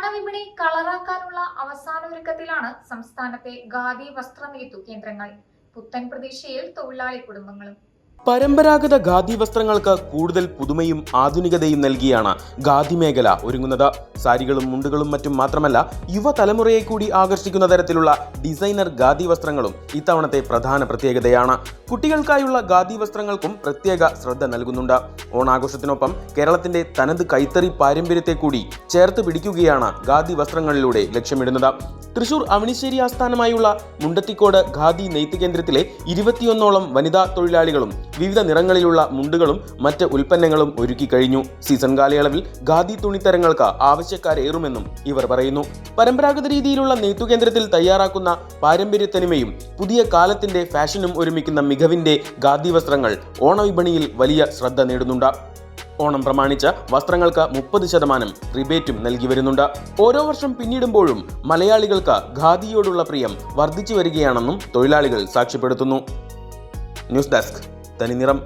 ഓണവിപണി കളറാക്കാനുള്ള അവസാനൊരുക്കത്തിലാണ് സംസ്ഥാനത്തെ ഖാദി വസ്ത്രനെയ്ത്തു കേന്ദ്രങ്ങൾ. പുത്തൻ പ്രതീക്ഷയിൽ തൊഴിലാളി കുടുംബങ്ങളും. പരമ്പരാഗത ഖാദി വസ്ത്രങ്ങൾക്ക് കൂടുതൽ പുതുമയും ആധുനികതയും നൽകിയാണ് ഖാദി മേഖല ഒരുങ്ങുന്നത്. സാരികളും മുണ്ടുകളും മറ്റും മാത്രമല്ല, യുവതലമുറയെ കൂടി ആകർഷിക്കുന്ന തരത്തിലുള്ള ഡിസൈനർ ഖാദി വസ്ത്രങ്ങളും ഇത്തവണത്തെ പ്രധാന പ്രത്യേകതയാണ്. കുട്ടികൾക്കായുള്ള ഖാദി വസ്ത്രങ്ങൾക്കും പ്രത്യേക ശ്രദ്ധ നൽകുന്നുണ്ട്. ഓണാഘോഷത്തിനൊപ്പം കേരളത്തിന്റെ തനത് കൈത്തറി പാരമ്പര്യത്തെ കൂടി ചേർത്ത് പിടിക്കുകയാണ് ഖാദി വസ്ത്രങ്ങളിലൂടെ ലക്ഷ്യമിടുന്നത്. തൃശൂർ അവണിശ്ശേരി ആസ്ഥാനമായുള്ള മുണ്ടത്തിക്കോട് ഖാദി നെയ്ത്ത് കേന്ദ്രത്തിലെ 21ഓളം വനിതാ തൊഴിലാളികളും വിവിധ നിറങ്ങളിലുള്ള മുണ്ടുകളും മറ്റ് ഉൽപ്പന്നങ്ങളും ഒരുക്കി കഴിഞ്ഞു. സീസൺ കാലയളവിൽ ഖാദി തുണിത്തരങ്ങൾക്ക് ആവശ്യക്കാരേറുമെന്നും ഇവർ പറയുന്നു. പരമ്പരാഗത രീതിയിലുള്ള നെയ്ത്തുകേന്ദ്രത്തിൽ തയ്യാറാക്കുന്ന പാരമ്പര്യത്തനിമയും പുതിയ കാലത്തിന്റെ ഫാഷനും ഒരുമിക്കുന്ന മികവിന്റെ ഖാദി വസ്ത്രങ്ങൾ ഓണവിപണിയിൽ വലിയ ശ്രദ്ധ നേടുന്നുണ്ട്. ഓണം പ്രമാണിച്ച് വസ്ത്രങ്ങൾക്ക് 30% റിബേറ്റും നൽകി വരുന്നുണ്ട്. ഓരോ വർഷം പിന്നിടുമ്പോഴും മലയാളികൾക്ക് ഖാദിയോടുള്ള പ്രിയം വർദ്ധിച്ചു വരികയാണെന്നും തൊഴിലാളികൾ സാക്ഷ്യപ്പെടുത്തുന്നു. ന്യൂസ് ഡെസ്ക് തനിനിറം.